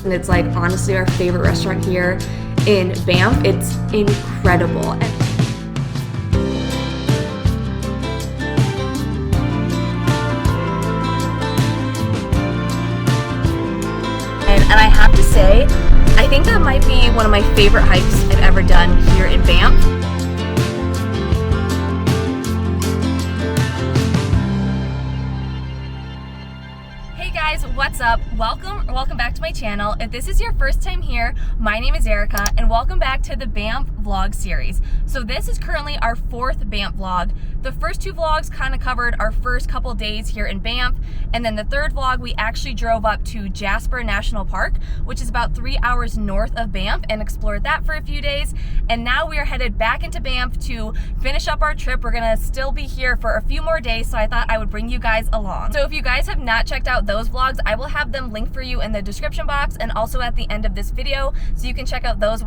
and it's like honestly our favorite restaurant here in Banff. It's incredible. And I have to say, I think that might be one of my favorite hikes I've ever done here in Banff. Hey guys, what's up? Welcome back to my channel. If this is your first time here, my name is Erica and welcome back to the Banff vlog series. So this is currently our 4th Banff vlog. The first 2 vlogs kind of covered our first couple days here in Banff, and then the 3rd vlog we actually drove up to Jasper National Park, which is about 3 hours north of Banff, and explored that for a few days. And now we are headed back into Banff to finish up our trip. We're gonna still be here for a few more days, so I thought I would bring you guys along. So if you guys have not checked out those vlogs, I will have them linked for you in the description box and also at the end of this video, so you can check out those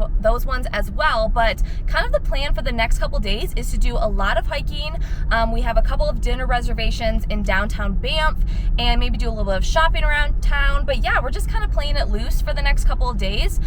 ones as well. But kind of the plan for the next couple days is to do a lot of hiking. We have a couple of dinner reservations in downtown Banff and maybe do a little bit of shopping around town. But yeah, we're just kind of playing it loose for the next couple of days.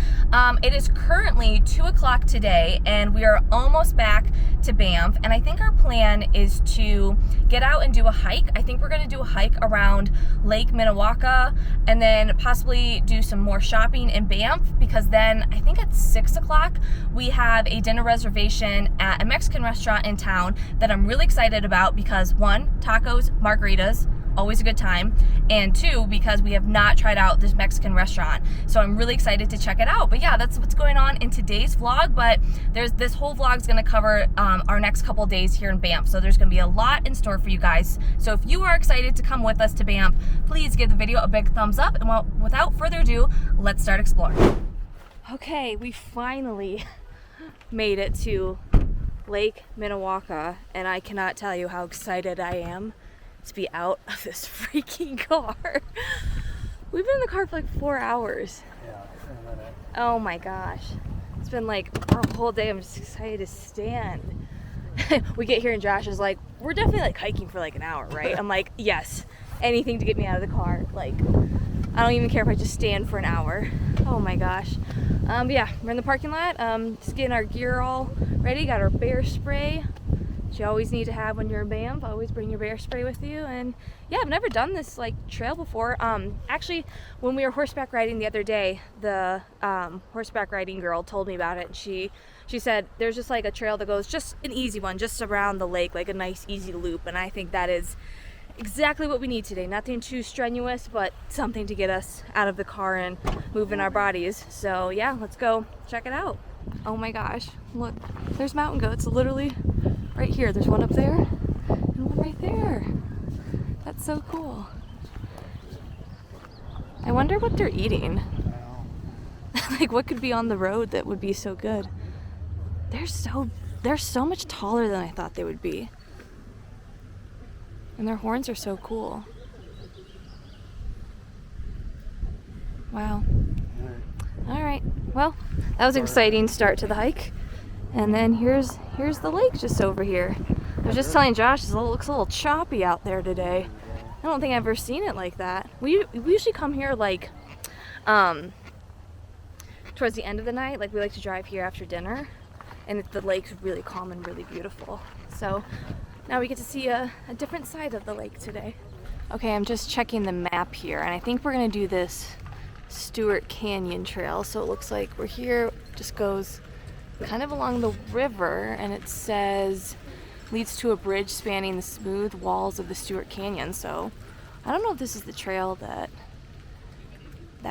It is currently 2 o'clock today and we are almost back to Banff, and I think our plan is to get out and do a hike. I think we're going to do a hike around Lake Minnewanka and then possibly do some more shopping in Banff, because then I think at 6 o'clock we have a dinner reservation at a Mexican restaurant in town that I'm really excited about, because 1, tacos, margaritas, always a good time, and 2, because we have not tried out this Mexican restaurant, so I'm really excited to check it out. But yeah, that's what's going on in today's vlog. But this whole vlog is going to cover our next couple days here in Banff, so there's going to be a lot in store for you guys. So if you are excited to come with us to Banff, please give the video a big thumbs up, and without further ado, let's start exploring. Okay, we finally made it to Lake Minnewanka, and I cannot tell you how excited I am to be out of this freaking car. We've been in the car for like 4 hours. Yeah, it's been a minute. Oh my gosh. It's been like a whole day. I'm just excited to stand. We get here and Josh is like, we're definitely like hiking for like an hour, right? I'm like, yes, anything to get me out of the car. Like, I don't even care if I just stand for an hour. Oh my gosh. But yeah, we're in the parking lot, just getting our gear all ready. Got our bear spray, which you always need to have when you're in Banff. Always bring your bear spray with you. And yeah, I've never done this like trail before. Actually, when we were horseback riding the other day, the horseback riding girl told me about it. And she said there's just like a trail that goes, just an easy one, just around the lake, like a nice easy loop. And I think that is exactly what we need today. Nothing too strenuous, but something to get us out of the car and moving our bodies. So yeah, let's go check it out. Oh my gosh, look, there's mountain goats literally right here. There's one up there and one right there. That's so cool. I wonder what they're eating. Like, what could be on the road that would be so good? They're so much taller than I thought they would be. And their horns are so cool. Wow. All right. Well, that was an exciting start to the hike. And then here's the lake just over here. I was just telling Josh, it looks a little choppy out there today. I don't think I've ever seen it like that. We usually come here like towards the end of the night. Like, we like to drive here after dinner, and the lake's really calm and really beautiful. So now we get to see a different side of the lake today. Okay, I'm just checking the map here, and I think we're gonna do this Stewart Canyon Trail. So it looks like we're here, just goes kind of along the river, and it says leads to a bridge spanning the smooth walls of the Stewart Canyon. So I don't know if this is the trail that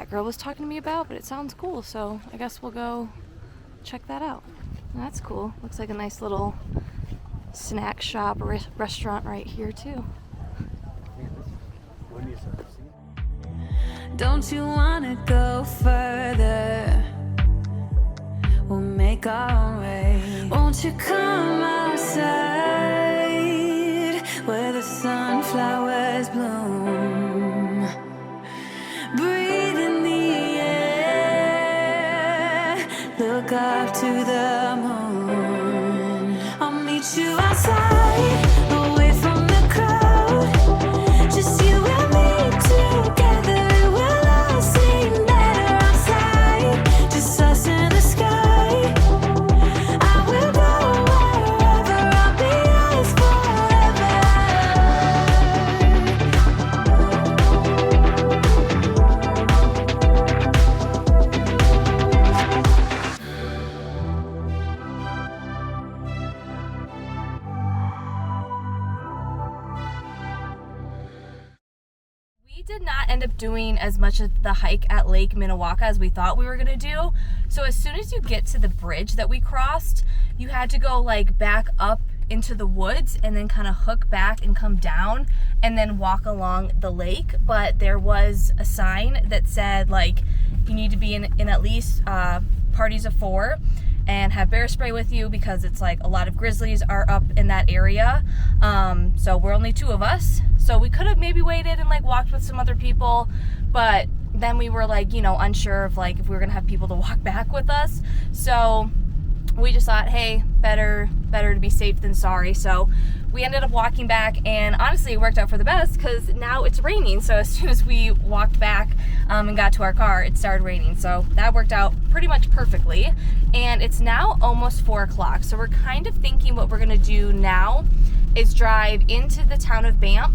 girl was talking to me about, but it sounds cool. So I guess we'll go check that out. That's cool. Looks like a nice little snack shop or restaurant right here too. Don't you wanna go further? We'll make our way. Won't you come outside where the sunflowers bloom? Breathe in the air, look up to the moon. I'll meet you outside, away from the crowd. Just you and me together, it will all seem better outside. did not end up doing as much of the hike at Lake Minnewanka as we thought we were gonna do. So as soon as you get to the bridge that we crossed, you had to go like back up into the woods and then kind of hook back and come down and then walk along the lake. But there was a sign that said like you need to be in at least parties of 4 and have bear spray with you, because it's like a lot of grizzlies are up in that area. So we're only 2 of us, so we could have maybe waited and like walked with some other people, but then we were like, you know, unsure of like if we were gonna have people to walk back with us. So we just thought, hey, better to be safe than sorry. So we ended up walking back, and honestly it worked out for the best because now it's raining. So as soon as we walked back and got to our car, it started raining. So that worked out pretty much perfectly. And it's now almost 4 o'clock. So we're kind of thinking what we're gonna do now is drive into the town of Banff.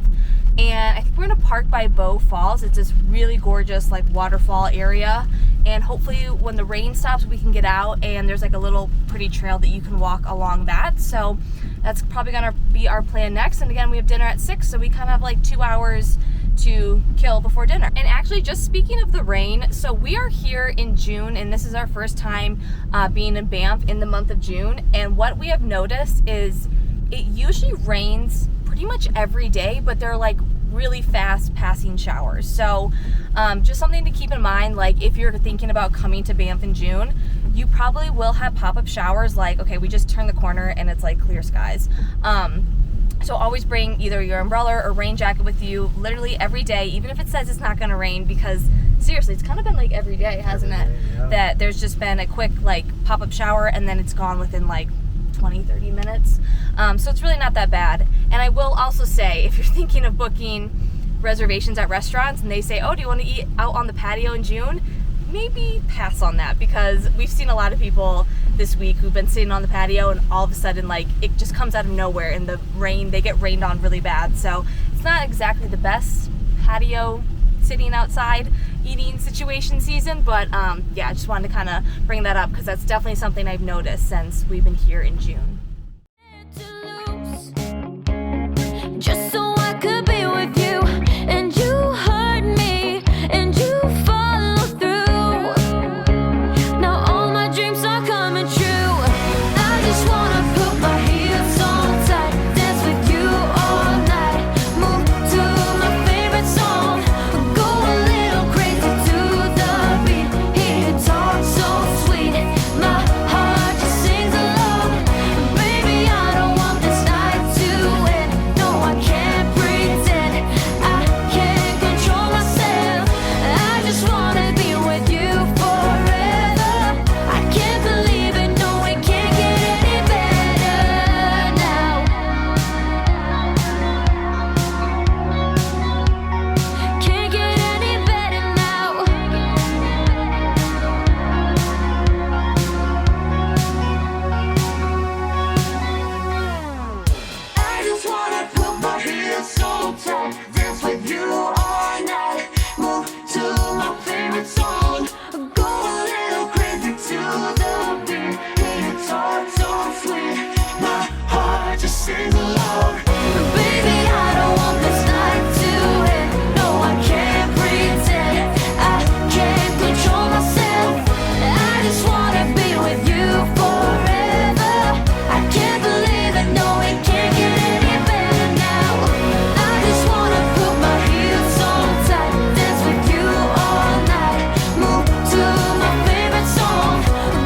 And I think we're gonna park by Bow Falls. It's this really gorgeous like waterfall area. And hopefully when the rain stops, we can get out, and there's like a little pretty trail that you can walk along that. So that's probably gonna be our plan next. And again, we have dinner at 6, so we kind of have like 2 hours to kill before dinner. And actually, just speaking of the rain, so we are here in June, and this is our first time being in Banff in the month of June. And what we have noticed is it usually rains pretty much every day, but they're like really fast passing showers. So just something to keep in mind, like if you're thinking about coming to Banff in June, you probably will have pop-up showers. Like, okay, we just turned the corner and it's like clear skies. So always bring either your umbrella or rain jacket with you literally every day, even if it says it's not gonna rain, because seriously, it's kind of been like every day, hasn't it? Yeah. That there's just been a quick like pop-up shower and then it's gone within like 20-30 minutes. So it's really not that bad. And I will also say, if you're thinking of booking reservations at restaurants and they say, oh, do you want to eat out on the patio in June? Maybe pass on that, because we've seen a lot of people this week who've been sitting on the patio and all of a sudden like it just comes out of nowhere in the rain. They get rained on really bad. So it's not exactly the best patio sitting outside eating situation season, but yeah, I just wanted to kind of bring that up because that's definitely something I've noticed since we've been here in June. Just so I could be with you, and you hurt me, and you follow through. Now all my dreams are coming true. I just wanna put my heels on tight, dance with you all night, move to my favorite song, go a little crazy to the beat, hear you talk so sweet, my heart just sings along. Baby, I don't want this night to end. No, I can't pretend, I can't control myself. I just wanna be with you forever. I can't believe it, no, it can't get any better now. Can't get any better now. I just wanna put my heels so tight, dance with you all night, move to my favorite song, go a little crazy to the beat, hear you talk so sweet, my heart just sings along. Baby, I don't want this night to end. No, I can't pretend, I can't control myself. I just wanna be with you forever. I can't believe it, no, it can't get any better now. I just wanna put my heels on tight, dance with you all night, move to my favorite song,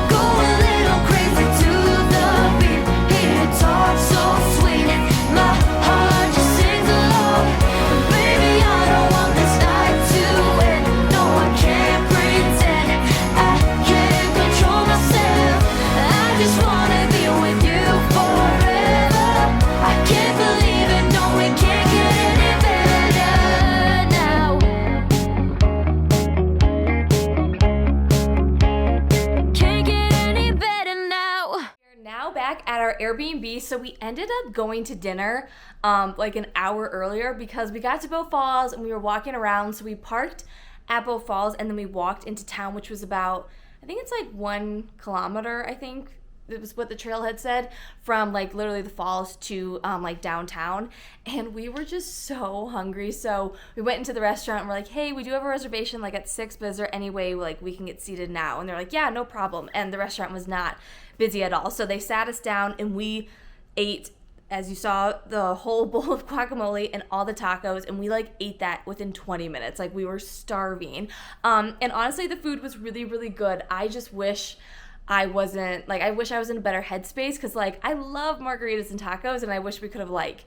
go a little crazy to the beat, hear you talk so sweet, my heart just sings along. Baby, I don't want this night to end. No, I can't pretend, I can't control myself. I just wanna be with you forever. I can't believe it, no, it can't get any better now. Can't get any better now. We're now back at our Airbnb. So we ended up going to dinner like an hour earlier because we got to Bow Falls and we were walking around. So we parked at Bow Falls and then we walked into town, which was about, I think it's like 1 kilometer, I think, it was what the trailhead said, from like literally the falls to like downtown. And we were just so hungry. So we went into the restaurant and we're like, hey, we do have a reservation like at 6, but is there any way like we can get seated now? And they're like, yeah, no problem. And the restaurant was not busy at all. So they sat us down and we ate, as you saw, the whole bowl of guacamole and all the tacos, and we like ate that within 20 minutes. Like we were starving. And honestly, the food was really, really good. I just wish I wasn't, like, I wish I was in a better headspace, because like I love margaritas and tacos, and I wish we could have like,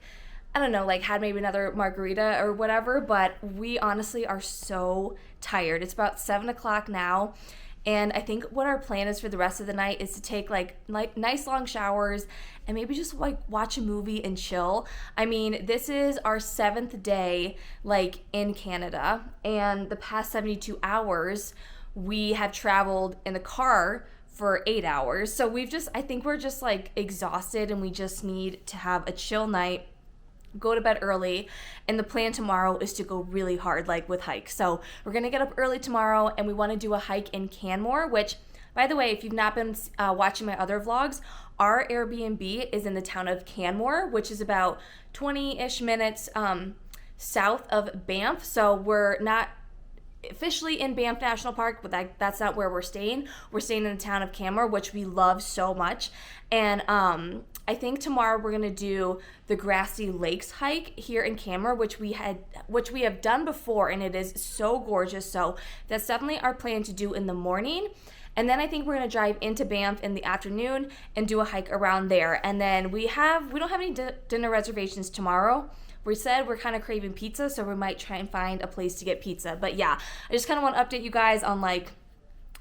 I don't know, like had maybe another margarita or whatever, but we honestly are so tired. It's about 7 o'clock now. And I think what our plan is for the rest of the night is to take like nice long showers and maybe just like watch a movie and chill. I mean, this is our 7th day like in Canada, and the past 72 hours we have traveled in the car for 8 hours. So I think we're just like exhausted, and we just need to have a chill night, go to bed early, and the plan tomorrow is to go really hard, like with hikes. So we're gonna get up early tomorrow, and we want to do a hike in Canmore, which, by the way, if you've not been watching my other vlogs, our Airbnb is in the town of Canmore, which is about 20-ish minutes south of Banff. So we're not officially in Banff National Park, but that's not where we're staying. We're staying in the town of Canmore, which we love so much. And I think tomorrow we're gonna do the Grassi Lakes hike here in Canmore, which we have done before, and it is so gorgeous. So that's definitely our plan to do in the morning. And then I think we're gonna drive into Banff in the afternoon and do a hike around there. And then we don't have any dinner reservations tomorrow. We said we're kind of craving pizza, so we might try and find a place to get pizza. But yeah, I just kind of want to update you guys on like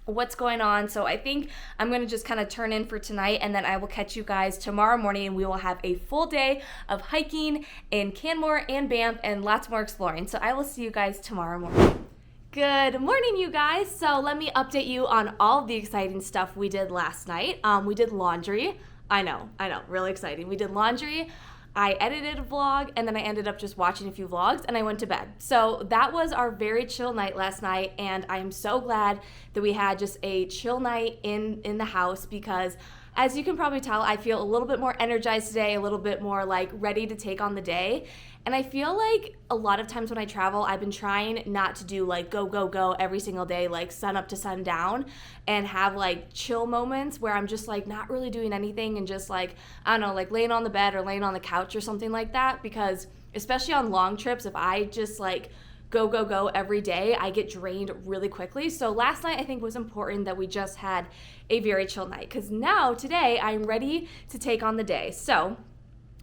what's going on. So I think I'm going to just kind of turn in for tonight, and then I will catch you guys tomorrow morning, and we will have a full day of hiking in Canmore and Banff and lots more exploring. So I will see you guys tomorrow morning. Good morning, you guys. So let me update you on all of the exciting stuff we did last night. We did laundry. I know, really exciting. We did laundry. I edited a vlog, and then I ended up just watching a few vlogs, and I went to bed. So that was our very chill night last night, and I am so glad that we had just a chill night in the house, because as you can probably tell, I feel a little bit more energized today, a little bit more like ready to take on the day. And I feel like a lot of times when I travel, I've been trying not to do like go every single day, like sun up to sundown, and have like chill moments where I'm just like not really doing anything and just like, I don't know, like laying on the bed or laying on the couch or something like that. Because especially on long trips, if I just like go every day, I get drained really quickly. So last night I think was important that we just had a very chill night, because now today I'm ready to take on the day. So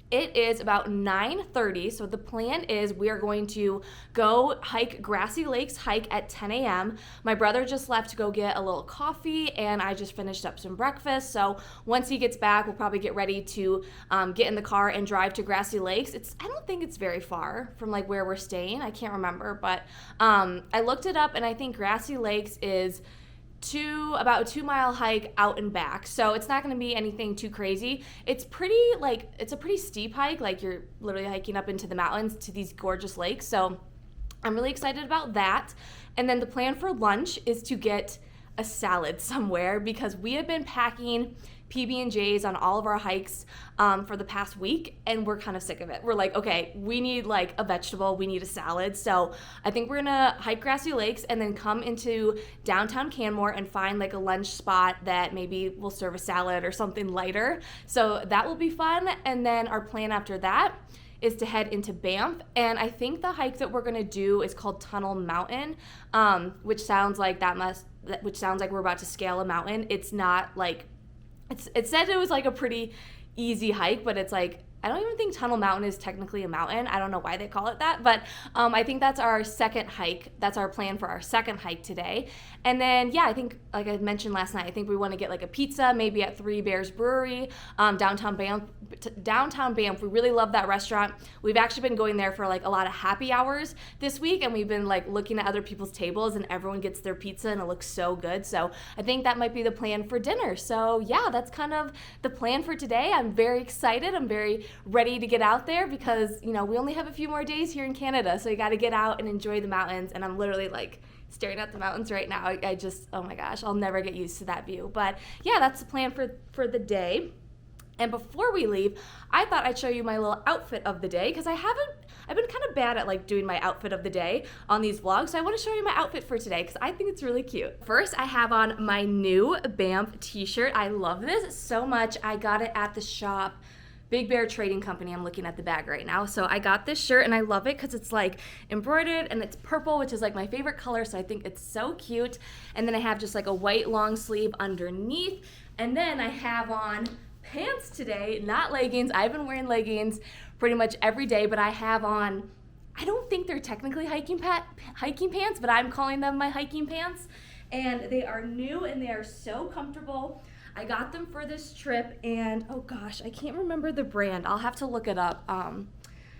it is about 9:30, so the plan is we are going to go hike Grassi Lakes hike at 10 a.m. My brother just left to go get a little coffee, and I just finished up some breakfast. So once he gets back, we'll probably get ready to get in the car and drive to Grassi Lakes. I don't think it's very far from like where we're staying. I can't remember, but I looked it up, and I think Grassi Lakes is about a 2-mile hike out and back. So it's not going to be anything too crazy. It's a pretty steep hike. Like you're literally hiking up into the mountains to these gorgeous lakes. So I'm really excited about that. And then the plan for lunch is to get a salad somewhere, because we have been packing PB&Js on all of our hikes for the past week, and we're kind of sick of it. We're like, okay, we need like a vegetable, we need a salad. So I think we're gonna hike Grassi Lakes and then come into downtown Canmore and find like a lunch spot that maybe will serve a salad or something lighter. So that will be fun. And then our plan after that is to head into Banff, and I think the hike that we're gonna do is called Tunnel Mountain, which sounds like we're about to scale a mountain. It's not like, it said it was like a pretty easy hike, but it's like, I don't even think Tunnel Mountain is technically a mountain. I don't know why they call it that, but I think that's our second hike. That's our plan for our second hike today. And then, yeah, I think, like I mentioned last night, I think we want to get like a pizza, maybe at Three Bears Brewery, downtown Banff. We really love that restaurant. We've actually been going there for like a lot of happy hours this week, and we've been like looking at other people's tables, and everyone gets their pizza, and it looks so good. So I think that might be the plan for dinner. So yeah, that's kind of the plan for today. I'm very excited. I'm very ready to get out there because, you know, we only have a few more days here in Canada, so you got to get out and enjoy the mountains. And I'm literally like staring at the mountains right now. I just, oh my gosh, I'll never get used to that view. But yeah, that's the plan for the day. And before we leave, I thought I'd show you my little outfit of the day because I've been kind of bad at like doing my outfit of the day on these vlogs. So I want to show you my outfit for today because I think it's really cute. First, I have on my new Banff t-shirt. I love this so much. I got it at the shop, Big Bear Trading Company. I'm looking at the bag right now. So I got this shirt and I love it because it's like embroidered and it's purple, which is like my favorite color. So I think it's so cute. And then I have just like a white long sleeve underneath. And then I have on pants today, not leggings. I've been wearing leggings pretty much every day, but I have on, I don't think they're technically hiking pants, but I'm calling them my hiking pants. And they are new and they are so comfortable. I got them for this trip and oh gosh, I can't remember the brand. I'll have to look it up. I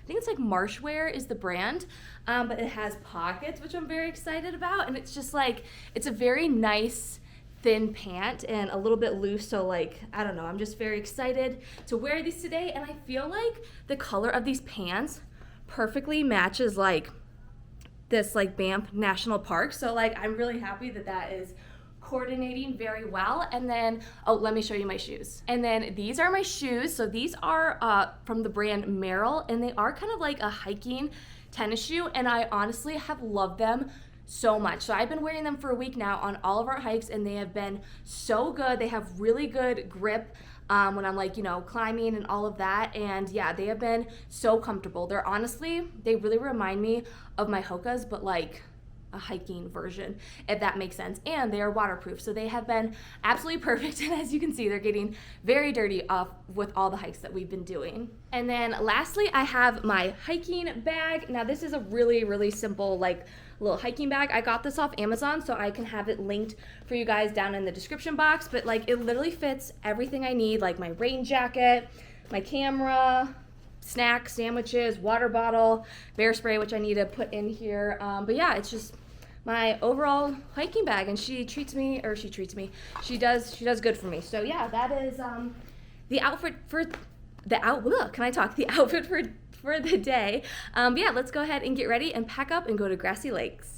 think it's like Marshwear is the brand, but it has pockets, which I'm very excited about. And it's just like, it's a very nice thin pant and a little bit loose, so like I don't know, I'm just very excited to wear these today. And I feel like the color of these pants perfectly matches like this like Banff National Park, so like I'm really happy that that is coordinating very well. And then oh, let me show you my shoes. And then these are my shoes. So these are from the brand Merrill, and they are kind of like a hiking tennis shoe, and I honestly have loved them so much. So I've been wearing them for a week now on all of our hikes, and they have been so good. They have really good grip when I'm like, you know, climbing and all of that. And yeah, they have been so comfortable. They're honestly, they really remind me of my Hokas, but like a hiking version, if that makes sense. And they are waterproof, so they have been absolutely perfect. And as you can see, they're getting very dirty off with all the hikes that we've been doing. And then lastly, I have my hiking bag. Now this is a really, really simple like little hiking bag. I got this off Amazon, so I can have it linked for you guys down in the description box. But like it literally fits everything I need, like my rain jacket, my camera, snacks, sandwiches, water bottle, bear spray, which I need to put in here. But yeah, it's just my overall hiking bag, and she does good for me. So yeah, that is the outfit for the outfit for the day. But yeah, let's go ahead and get ready and pack up and go to Grassi Lakes.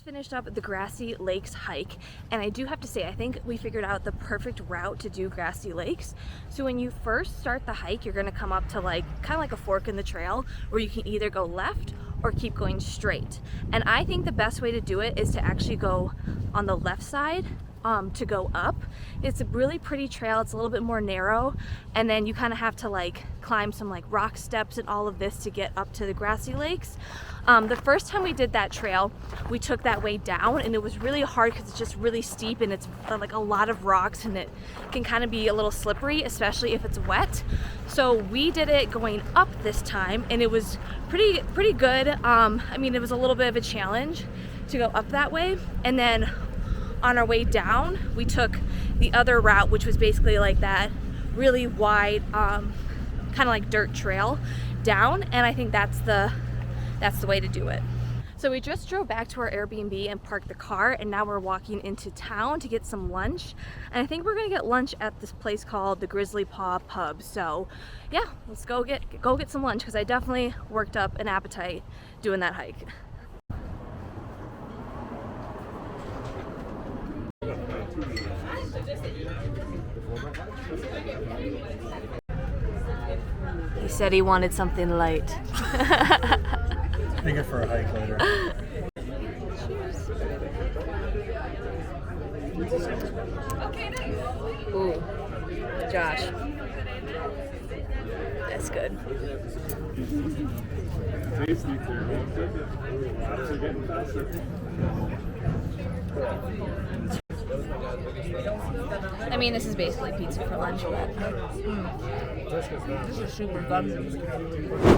Finished up the Grassi Lakes hike, and I do have to say, I think we figured out the perfect route to do Grassi Lakes. So when you first start the hike, you're gonna come up to like kind of like a fork in the trail where you can either go left or keep going straight. And I think the best way to do it is to actually go on the left side to go up. It's a really pretty trail. It's a little bit more narrow, and then you kind of have to like climb some like rock steps and all of this to get up to the Grassi lakes. The first time we did that trail, we took that way down, and it was really hard because it's just really steep and it's like a lot of rocks, and it can kind of be a little slippery, especially if it's wet. So we did it going up this time, and it was pretty good. I mean, it was a little bit of a challenge to go up that way, and then on our way down we took the other route, which was basically like that really wide kind of like dirt trail down, and I think that's the way to do it. So we just drove back to our Airbnb and parked the car, and now we're walking into town to get some lunch, and I think we're gonna get lunch at this place called the Grizzly Paw Pub. So yeah, let's go get some lunch, because I definitely worked up an appetite doing that hike. He said he wanted something light. Think it for a hike later. Ooh, Josh. That's good. I mean, this is basically pizza for lunch, but this is super good.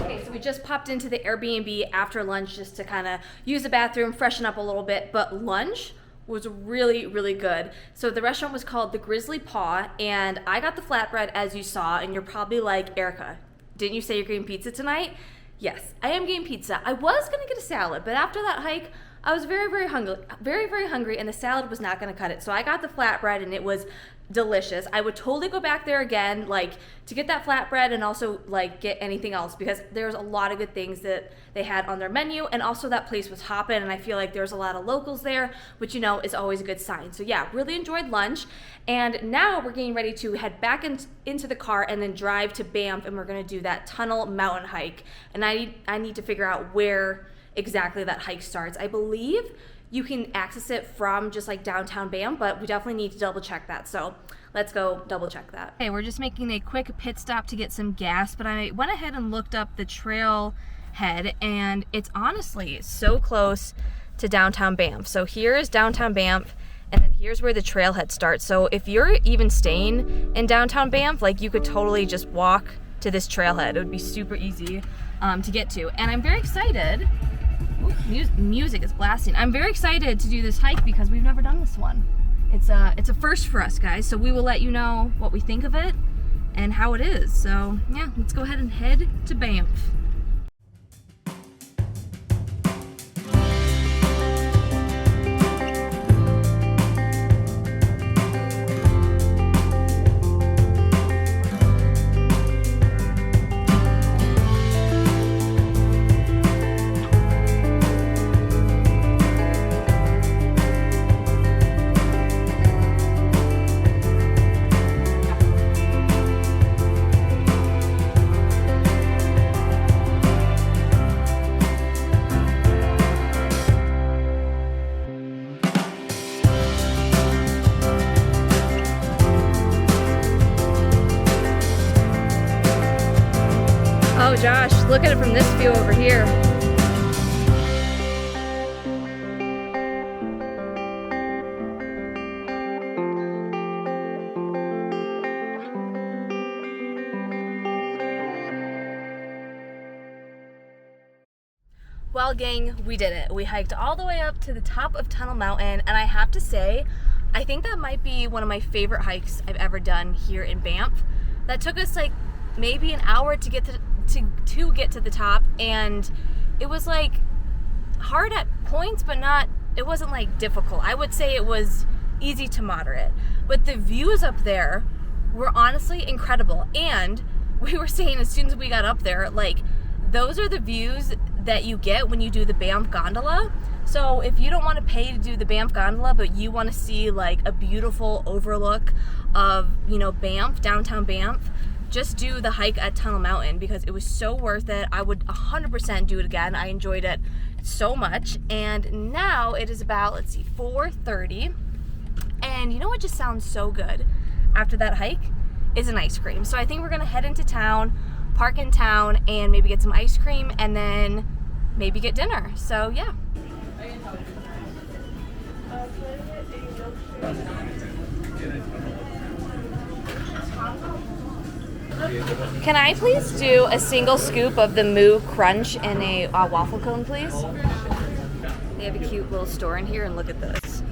Okay, so we just popped into the Airbnb after lunch just to kind of use the bathroom, freshen up a little bit, but lunch was really, really good. So the restaurant was called the Grizzly Paw, and I got the flatbread, as you saw, and you're probably like, Erica, didn't you say you're getting pizza tonight? Yes, I am getting pizza. I was gonna get a salad, but after that hike, I was very, very hungry, and the salad was not gonna cut it. So I got the flatbread, and it was delicious. I would totally go back there again, like to get that flatbread and also like get anything else, because there's a lot of good things that they had on their menu, and also that place was hopping, and I feel like there's a lot of locals there, which you know is always a good sign. So yeah, really enjoyed lunch, and now we're getting ready to head back into the car and then drive to Banff, and we're gonna do that tunnel mountain hike, and I need to figure out where exactly that hike starts. I believe you can access it from just like downtown Banff, but we definitely need to double check that. So let's go double check that. Okay, we're just making a quick pit stop to get some gas, but I went ahead and looked up the trailhead, and it's honestly so close to downtown Banff. So here's downtown Banff, and then here's where the trailhead starts. So if you're even staying in downtown Banff, like you could totally just walk to this trailhead. It would be super easy to get to, and I'm very excited. Ooh, music is blasting. I'm very excited to do this hike because we've never done this one. It's a first for us, guys, so we will let you know what we think of it and how it is. So yeah, let's go ahead and head to Banff. Oh Josh, look at it from this view over here. Well, gang, we did it. We hiked all the way up to the top of Tunnel Mountain, and I have to say, I think that might be one of my favorite hikes I've ever done here in Banff. That took us like maybe an hour to get to get to the top, and it was like hard at points, but it wasn't like difficult. I would say it was easy to moderate, but the views up there were honestly incredible. And we were saying as soon as we got up there, like those are the views that you get when you do the Banff gondola. So if you don't want to pay to do the Banff gondola, but you want to see like a beautiful overlook of, you know, Banff, downtown Banff, just do the hike at Tunnel Mountain, because it was so worth it. I would 100% do it again. I enjoyed it so much. And now it is about, let's see, 4:30, And you know what just sounds so good after that hike is an ice cream. So I think we're gonna head into town, park in town, and maybe get some ice cream and then maybe get dinner. So yeah. Can I please do a single scoop of the Moo Crunch and a waffle cone, please? They have a cute little store in here, and look at this.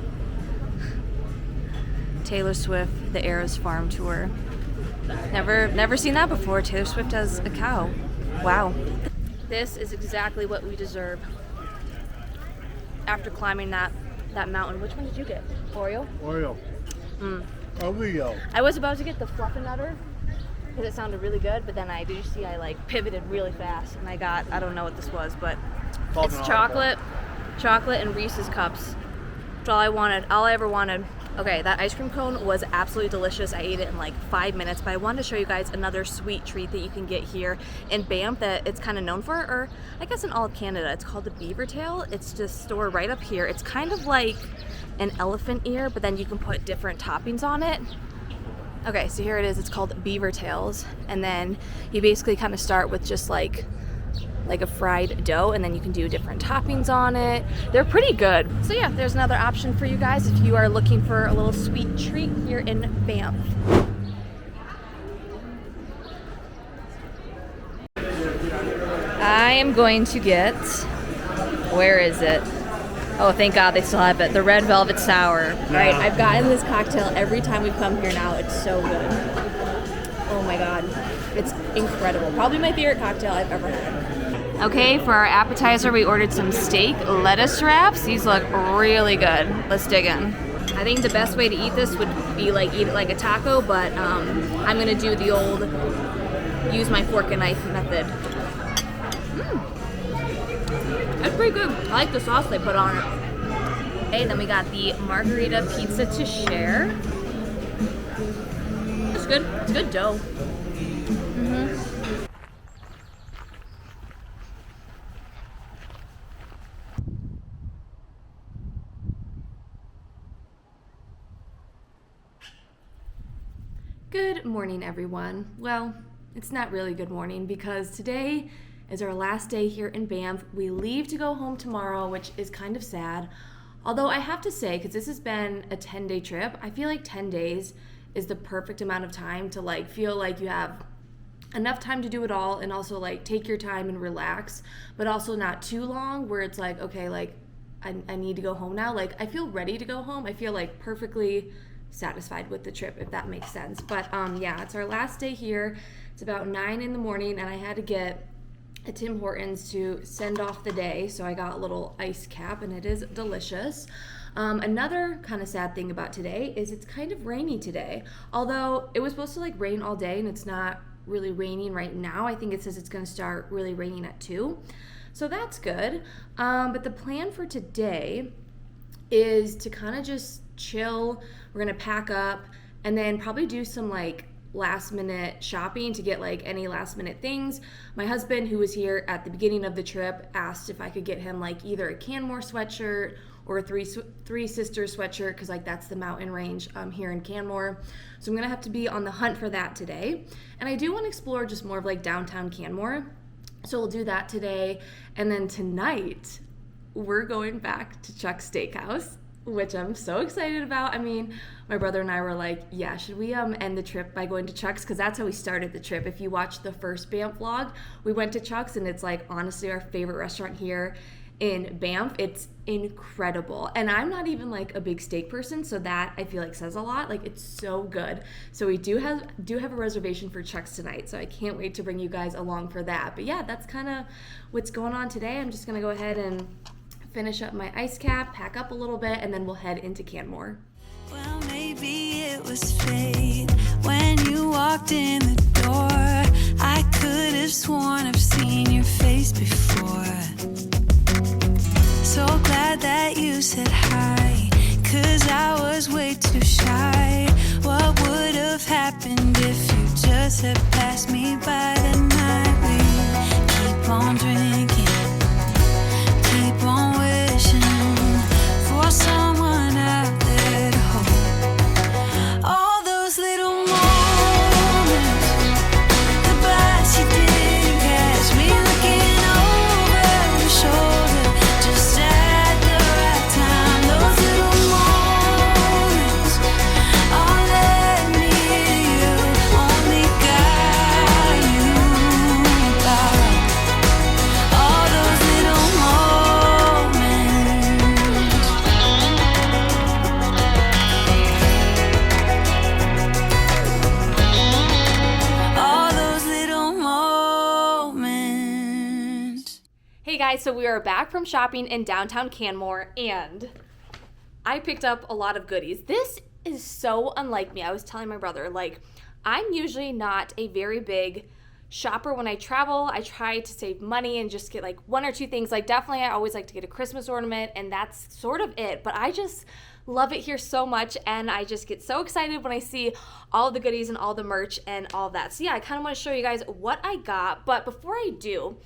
Taylor Swift, the Eras Farm Tour. Never seen that before. Taylor Swift has a cow. Wow. This is exactly what we deserve after climbing that mountain. Which one did you get? Oreo? Oreo. Oreo. I was about to get the Fluffernutter because it sounded really good, but then I like pivoted really fast and I got, I don't know what this was, but it's chocolate and Reese's cups. That's all I wanted, all I ever wanted. Okay, that ice cream cone was absolutely delicious. I ate it in like 5 minutes, but I wanted to show you guys another sweet treat that you can get here in Banff that it's kind of known for, or I guess in all of Canada. It's called the beaver tail. It's just stored right up here. It's kind of like an elephant ear, but then you can put different toppings on it. Okay, so here it is. It's called beaver tails, and then you basically kind of start with just like a fried dough, and then you can do different toppings on it. They're pretty good. So yeah, there's another option for you guys if you are looking for a little sweet treat here in Banff. I am going to get, where is it? Oh, thank God they still have it. The red velvet sour. Right, I've gotten this cocktail every time we've come here now. It's so good. Oh my God, it's incredible. Probably my favorite cocktail I've ever had. Okay, for our appetizer, we ordered some steak lettuce wraps. These look really good. Let's dig in. I think the best way to eat this would be like eat it like a taco, but I'm gonna do the old use my fork and knife method. That's pretty good. I like the sauce they put on it. Okay, then we got the margarita pizza to share. It's good. It's good dough. Good morning, everyone. Well, it's not really good morning because today is our last day here in Banff. We leave to go home tomorrow, which is kind of sad. Although I have to say, because this has been a 10-day trip, I feel like 10 days is the perfect amount of time to like feel like you have enough time to do it all and also like take your time and relax, but also not too long where it's like, okay, like I need to go home now. Like I feel ready to go home. I feel like perfectly satisfied with the trip, if that makes sense. But yeah, it's our last day here. It's about 9 in the morning and I had to get a Tim Hortons to send off the day, so I got a little ice cap and it is delicious. Another kind of sad thing about today is it's kind of rainy today, although it was supposed to like rain all day and it's not really raining right now. I think it says it's going to start really raining at 2, so that's good. But the plan for today is to kind of just chill. We're gonna pack up and then probably do some like last minute shopping to get like any last minute things. My husband, who was here at the beginning of the trip, asked if I could get him like either a Canmore sweatshirt or a Three Sisters sweatshirt, because like that's the mountain range here in Canmore. So I'm gonna have to be on the hunt for that today. And I do want to explore just more of like downtown Canmore, so we'll do that today. And then tonight we're going back to Chuck's Steakhouse, which I'm so excited about. I mean, my brother and I were like, yeah, should we end the trip by going to Chuck's? Because that's how we started the trip. If you watch the first Banff vlog, we went to Chuck's and it's like honestly our favorite restaurant here in Banff. It's incredible. And I'm not even like a big steak person, so that I feel like says a lot. Like it's so good. So we do have a reservation for Chuck's tonight, so I can't wait to bring you guys along for that. But yeah, that's kind of what's going on today. I'm just gonna go ahead and finish up my ice cap, pack up a little bit, and then we'll head into Canmore. Well, maybe it was fate when you walked in the door. I could have sworn I've seen your face before. So glad that you said hi, 'cause I was way too shy. What would have happened if you just had passed me by the night? We keep on drinking, keep on wishing for someone out there to hold. Hey guys, so we are back from shopping in downtown Canmore, and I picked up a lot of goodies. This is so unlike me. I was telling my brother, like, I'm usually not a very big shopper when I travel. I try to save money and just get like one or two things. Like, definitely I always like to get a Christmas ornament, and that's sort of it. But I just love it here so much, and I just get so excited when I see all the goodies and all the merch and all that. So yeah, I kind of want to show you guys what I got. But before I do,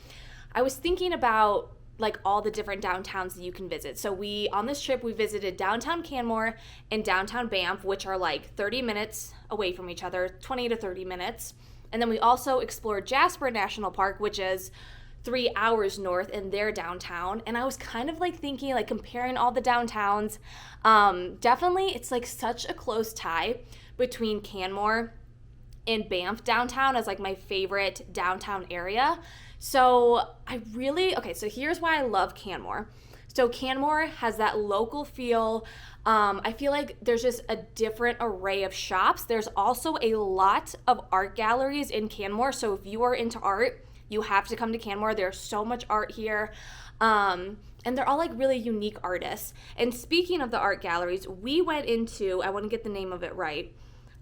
I was thinking about like all the different downtowns that you can visit. So on this trip, we visited downtown Canmore and downtown Banff, which are like 30 minutes away from each other, 20 to 30 minutes. And then we also explored Jasper National Park, which is 3 hours north in their downtown. And I was kind of like thinking, like comparing all the downtowns. Definitely, it's like such a close tie between Canmore and Banff downtown as like my favorite downtown area. So so here's why I love Canmore. So Canmore has that local feel. I feel like there's just a different array of shops. There's also a lot of art galleries in Canmore. So if you are into art, you have to come to Canmore. There's so much art here. And they're all like really unique artists. And speaking of the art galleries, we went into, I want to get the name of it right.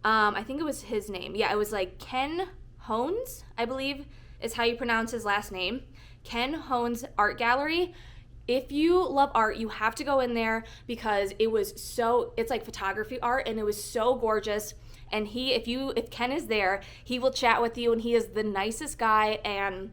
I think it was his name. Yeah, it was like Ken Hones, I believe is how you pronounce his last name. Ken Hones Art Gallery. If you love art, you have to go in there because it's like photography art, and it was so gorgeous. And if Ken is there, he will chat with you, and he is the nicest guy, and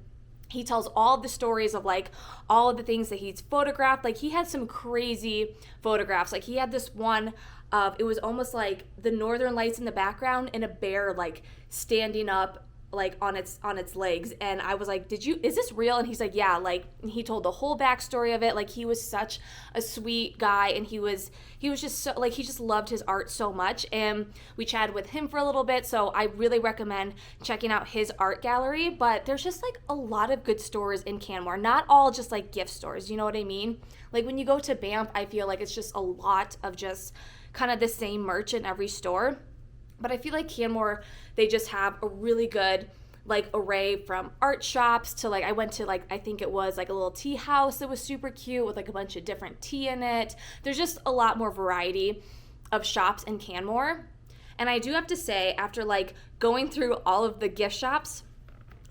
he tells all the stories of like all of the things that he's photographed. Like, he had some crazy photographs. Like, he had this one of, it was almost like the northern lights in the background and a bear like standing up like on its legs, and I was like, is this real? And he's like, yeah. Like, he told the whole backstory of it. Like, he was such a sweet guy, and he was just so, like, he just loved his art so much. And we chatted with him for a little bit, so I really recommend checking out his art gallery. But there's just like a lot of good stores in Canmore, not all just like gift stores, you know what I mean? Like, when you go to Banff, I feel like it's just a lot of just kind of the same merch in every store. But I feel like Canmore, they just have a really good like array from art shops to like, I went to like, I think it was like a little tea house that was super cute with like a bunch of different tea in it. There's just a lot more variety of shops in Canmore. And I do have to say, after like going through all of the gift shops,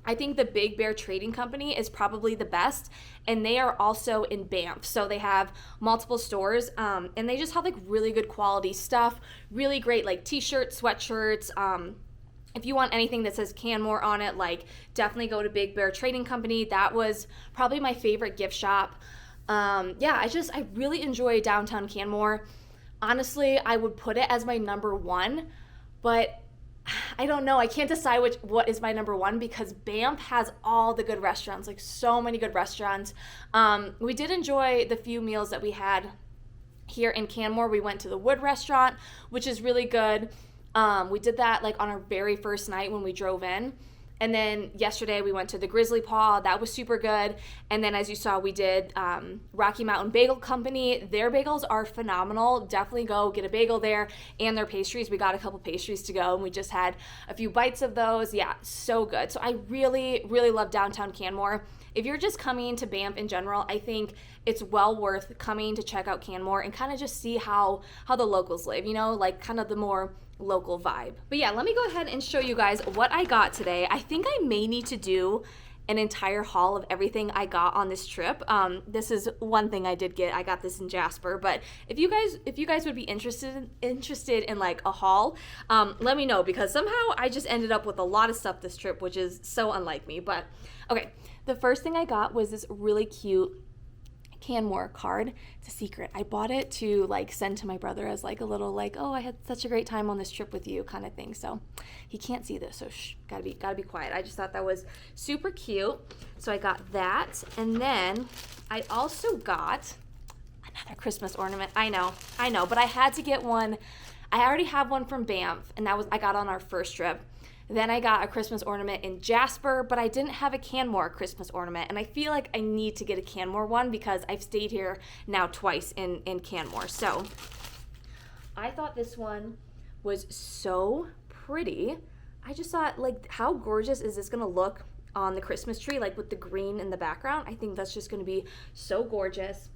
I think the Big Bear Trading Company is probably the best, and they are also in Banff. So they have multiple stores, and they just have like really good quality stuff, really great like t-shirts, sweatshirts. If you want anything that says Canmore on it, like, definitely go to Big Bear Trading Company. That was probably my favorite gift shop. I really enjoy downtown Canmore. Honestly, I would put it as my number one, but I don't know. I can't decide what is my number one because Banff has all the good restaurants, like so many good restaurants. We did enjoy the few meals that we had here in Canmore. We went to the Wood restaurant, which is really good. We did that like on our very first night when we drove in. And then yesterday we went to the Grizzly Paw. That was super good. And then as you saw, we did Rocky Mountain Bagel Company. Their bagels are phenomenal. Definitely go get a bagel there, and their pastries. We got a couple pastries to go, and we just had a few bites of those. Yeah, so good. So I really, really love downtown Canmore. If you're just coming to Banff in general, I think it's well worth coming to check out Canmore and kind of just see how the locals live, you know, like kind of the more local vibe. But yeah, let me go ahead and show you guys what I got today. I think I may need to do an entire haul of everything I got on this trip. This is one thing I did get. I got this in Jasper, but if you guys would be interested in like a haul, let me know, because somehow I just ended up with a lot of stuff this trip, which is so unlike me. But okay, the first thing I got was this really cute Canmore card. It's a secret. I bought it to like send to my brother as like a little like, oh, I had such a great time on this trip with you kind of thing. So he can't see this, so shh, gotta be quiet. I just thought that was super cute. So I got that, and then I also got another Christmas ornament. I know, but I had to get one. I already have one from Banff, and I got on our first trip. Then I got a Christmas ornament in Jasper, but I didn't have a Canmore Christmas ornament, and I feel like I need to get a Canmore one because I've stayed here now twice in Canmore. So I thought this one was so pretty. I just thought, like, how gorgeous is this gonna look on the Christmas tree, like with the green in the background. I think that's just gonna be so gorgeous.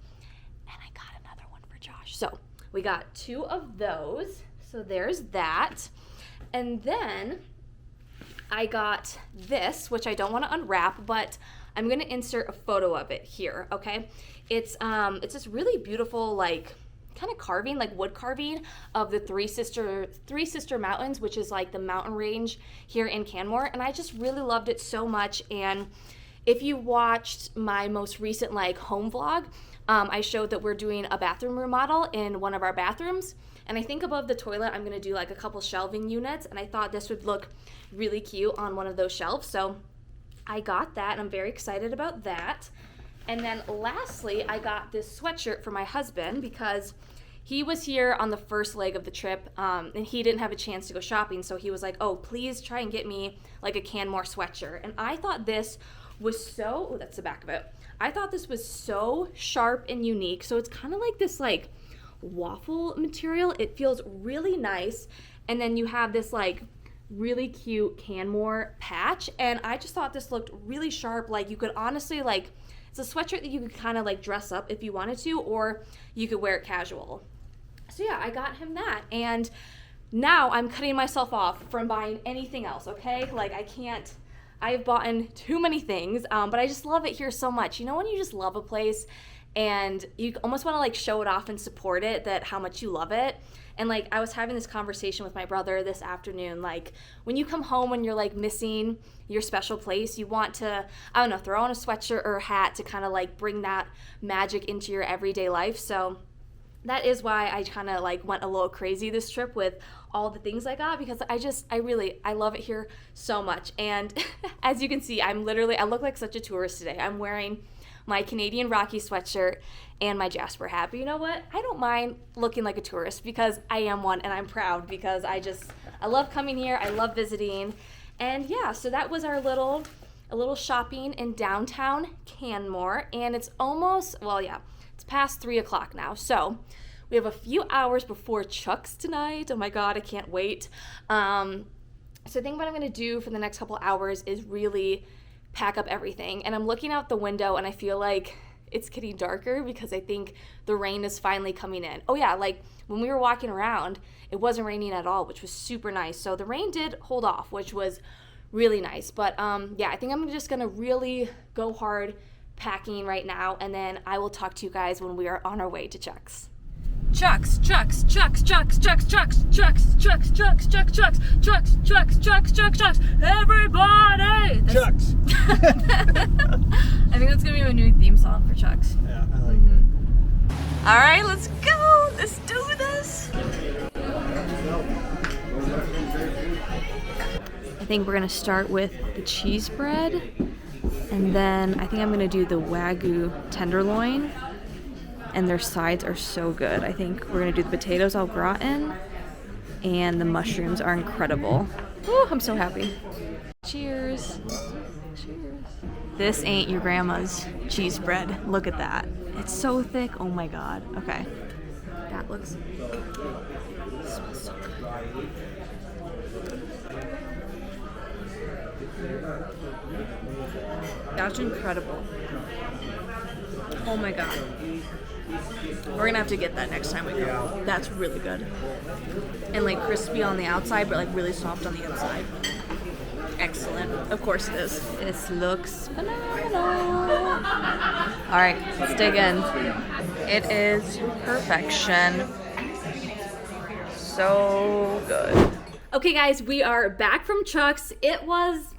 And I got another one for Josh. So we got 2 of those. So there's that. And then I got this, which I don't want to unwrap, but I'm gonna insert a photo of it here, okay? It's this really beautiful, like, kind of carving, like wood carving of the Three Sister Mountains, which is like the mountain range here in Canmore, and I just really loved it so much. And if you watched my most recent like home vlog, I showed that we're doing a bathroom remodel in one of our bathrooms, and I think above the toilet I'm gonna do like a couple shelving units, and I thought this would look really cute on one of those shelves, so I got that and I'm very excited about that. And then lastly, I got this sweatshirt for my husband because he was here on the first leg of the trip, and he didn't have a chance to go shopping, so he was like, oh, please try and get me like a Canmore sweatshirt. And I thought this was so, oh, that's the back of it. I thought this was so sharp and unique. So it's kind of like this like waffle material. It feels really nice. And then you have this like really cute Canmore patch. And I just thought this looked really sharp. Like you could honestly like, it's a sweatshirt that you could kind of like dress up if you wanted to, or you could wear it casual. So yeah, I got him that. And now I'm cutting myself off from buying anything else, okay? Like I've bought in too many things, but I just love it here so much. You know when you just love a place and you almost want to like show it off and support it, that how much you love it. And like I was having this conversation with my brother this afternoon, like when you come home and you're like missing your special place, you want to, I don't know, throw on a sweatshirt or a hat to kind of like bring that magic into your everyday life. So that is why I kind of like went a little crazy this trip with all the things I got, because I love it here so much. And as you can see, I look like such a tourist today. I'm wearing my Canadian Rocky sweatshirt and my Jasper hat. But you know what? I don't mind looking like a tourist because I am one, and I'm proud because I love coming here. I love visiting. And yeah, so that was our a little shopping in downtown Canmore, and it's almost, well, yeah, it's past 3 o'clock now. So we have a few hours before Chuck's tonight. Oh my God, I can't wait. So I think what I'm gonna do for the next couple hours is really pack up everything. And I'm looking out the window and I feel like it's getting darker because I think the rain is finally coming in. Oh yeah, like when we were walking around, it wasn't raining at all, which was super nice. So the rain did hold off, which was really nice. But yeah, I think I'm just gonna really go hard packing right now, and then I will talk to you guys when we are on our way to Chuck's. Chuck's. Everybody! Chuck's. I think that's gonna be my new theme song for Chuck's. Yeah, I like it. All right, let's go. Let's do this. I think we're gonna start with the cheese bread, and then I think I'm gonna do the Wagyu tenderloin. And their sides are so good. I think we're gonna do the potatoes au gratin, and the mushrooms are incredible. Oh, I'm so happy. Cheers. Cheers. This ain't your grandma's cheese bread. Look at that. It's so thick. Oh my God. Okay. That looks, smells so good. That's incredible. Oh my God. We're gonna have to get that next time we go. That's really good. And like crispy on the outside, but like really soft on the inside. Excellent. Of course it is. This looks phenomenal. All right, let's dig in. It is perfection. So good. Okay guys, we are back from Chuck's. It was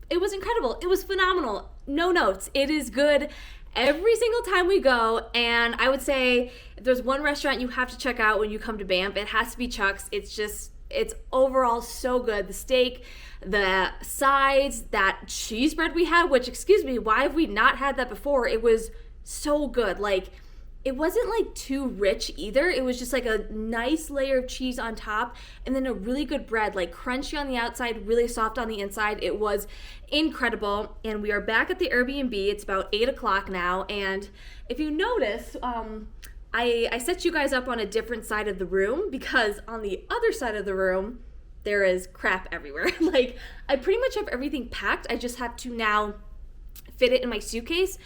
incredible. It was phenomenal. No notes. It is good every single time we go, and I would say if there's one restaurant you have to check out when you come to Banff, it has to be Chuck's. It's overall so good. The steak, the sides, that cheese bread we had, which, excuse me, why have we not had that before? It was so good. Like, it wasn't like too rich either. It was just like a nice layer of cheese on top, and then a really good bread, like crunchy on the outside, really soft on the inside. It was incredible. And we are back at the Airbnb. It's about 8 o'clock now, and if you notice, I set you guys up on a different side of the room because on the other side of the room, there is crap everywhere. Like, I pretty much have everything packed. I just have to now fit it in my suitcase.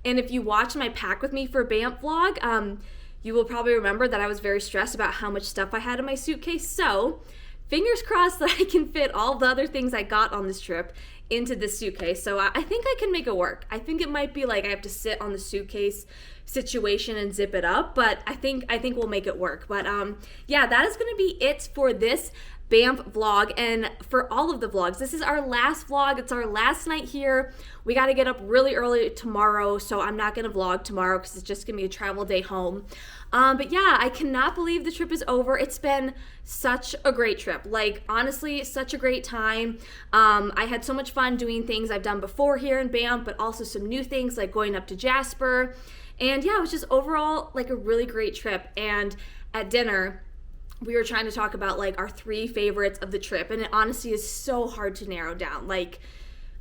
And if you watch my pack with me for Banff vlog, you will probably remember that I was very stressed about how much stuff I had in my suitcase. So fingers crossed that I can fit all the other things I got on this trip into this suitcase. So I think I can make it work. I think it might be like I have to sit on the suitcase situation and zip it up, but I think we'll make it work. But yeah, that is going to be it for this Banff vlog and for all of the vlogs. This is our last vlog. It's our last night here. We got to get up really early tomorrow, so I'm not going to vlog tomorrow because it's just going to be a travel day home. But yeah, I cannot believe the trip is over. It's been such a great trip. Like, honestly, such a great time. I had so much fun doing things I've done before here in Banff, but also some new things like going up to Jasper. And yeah, it was just overall like a really great trip. And at dinner, we were trying to talk about like our 3 favorites of the trip, and it honestly is so hard to narrow down. Like,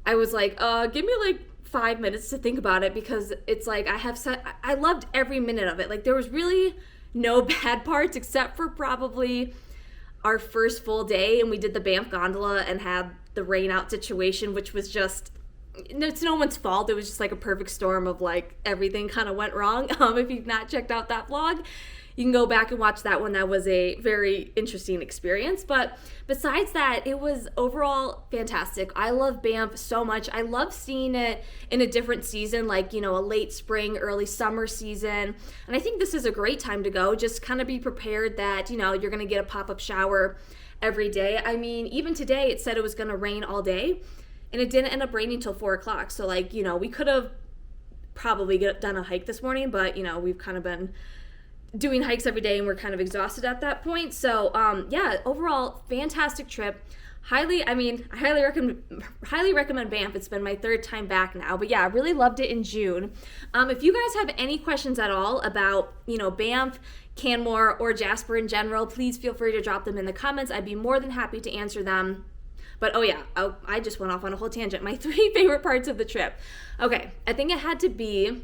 I was like, give me like 5 minutes to think about it, because it's like I loved every minute of it. Like, there was really no bad parts except for probably our first full day, and we did the Banff gondola and had the rain out situation, which was just, it's no one's fault. It was just like a perfect storm of like everything kind of went wrong. If you've not checked out that vlog, you can go back and watch that one. That was a very interesting experience. But besides that, it was overall fantastic. I love Banff so much. I love seeing it in a different season, like, you know, a late spring, early summer season. And I think this is a great time to go. Just kind of be prepared that, you know, you're going to get a pop-up shower every day. I mean, even today it said it was going to rain all day, and it didn't end up raining until 4 o'clock. So, like, you know, we could have probably done a hike this morning, but, you know, we've kind of been doing hikes every day and we're kind of exhausted at that point. So yeah, overall fantastic trip. I highly recommend Banff. It's been my 3rd time back now, but yeah, I really loved it in June. If you guys have any questions at all about, you know, Banff, Canmore, or Jasper in general, please feel free to drop them in the comments. I'd be more than happy to answer them. But oh yeah, I just went off on a whole tangent. My 3 favorite parts of the trip. Okay, I think it had to be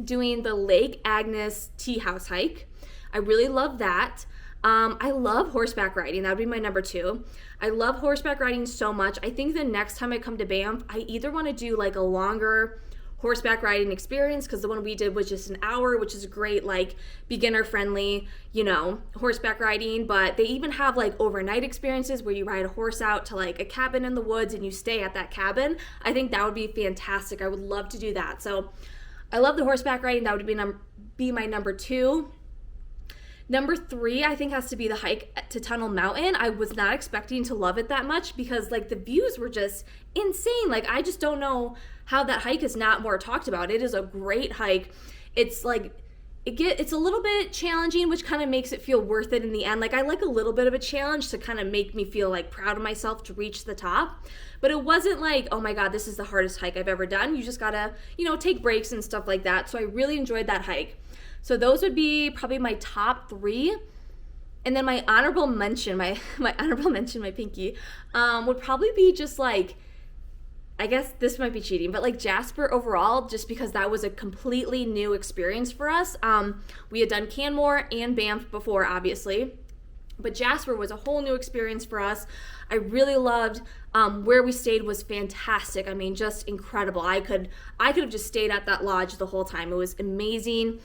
doing the Lake Agnes Tea House hike. I really love that. I love horseback riding. That would be my number 2. I love horseback riding so much. I think the next time I come to Banff, I either want to do like a longer horseback riding experience, because the one we did was just an hour, which is great, like beginner friendly, you know, horseback riding. But they even have like overnight experiences where you ride a horse out to like a cabin in the woods and you stay at that cabin. I think that would be fantastic. I would love to do that. So I love the horseback riding. That would be my number 2. Number 3, I think, has to be the hike to Tunnel Mountain. I was not expecting to love it that much because, like, the views were just insane. Like, I just don't know how that hike is not more talked about. It is a great hike. It's like, it's a little bit challenging, which kind of makes it feel worth it in the end. Like, I like a little bit of a challenge to kind of make me feel like proud of myself to reach the top. But it wasn't like, oh my God, this is the hardest hike I've ever done. You just gotta, you know, take breaks and stuff like that. So I really enjoyed that hike. So those would be probably my top 3. And then my honorable mention, my pinky, would probably be just like, I guess this might be cheating, but like Jasper overall, just because that was a completely new experience for us. We had done Canmore and Banff before, obviously, but Jasper was a whole new experience for us. I really loved where we stayed. Was fantastic. I mean, just incredible. I could have just stayed at that lodge the whole time. It was amazing.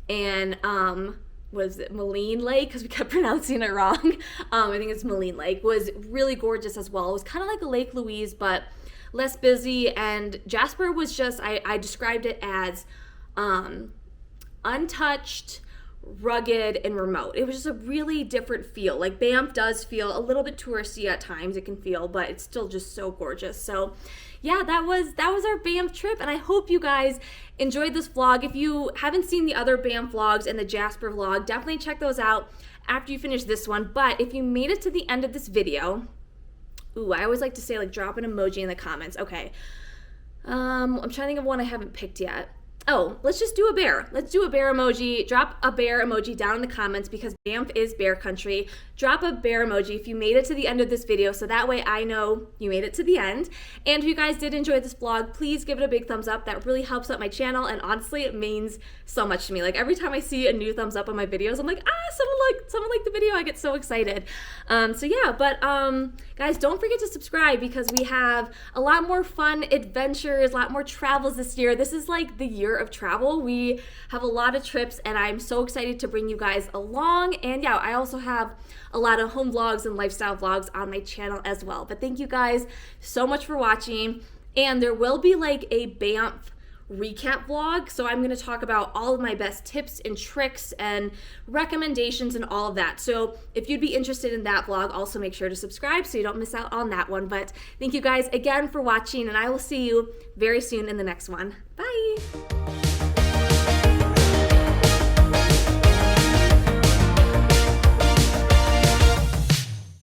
And was it Moline Lake? Because we kept pronouncing it wrong. I think it's Moline Lake. Was really gorgeous as well. It was kind of like a Lake Louise, but less busy. And Jasper was just, I described it as untouched, rugged, and remote. It was just a really different feel. Like, Banff does feel a little bit touristy at times, it can feel, but it's still just so gorgeous. So yeah, that was our Banff trip, and I hope you guys enjoyed this vlog. If you haven't seen the other Banff vlogs and the Jasper vlog, definitely check those out after you finish this one. But if you made it to the end of this video, I always like to say, like, drop an emoji in the comments. Okay, I'm trying to think of one I haven't picked yet. Oh, let's just do a bear. Let's do a bear emoji. Drop a bear emoji down in the comments because Banff is bear country. Drop a bear emoji if you made it to the end of this video, so that way I know you made it to the end. And if you guys did enjoy this vlog, please give it a big thumbs up. That really helps out my channel, and honestly, it means so much to me. Like every time I see a new thumbs up on my videos, I'm like, someone liked the video. I get so excited. So yeah, but guys, don't forget to subscribe because we have a lot more fun adventures, a lot more travels this year. This is like the year of travel. We have a lot of trips and I'm so excited to bring you guys along. And yeah, I also have a lot of home vlogs and lifestyle vlogs on my channel as well. But thank you guys so much for watching. And there will be like a Banff recap vlog, so I'm going to talk about all of my best tips and tricks and recommendations and all of that. So if you'd be interested in that vlog, also make sure to subscribe so you don't miss out on that one. But thank you guys again for watching, and I will see you very soon in the next one. Bye!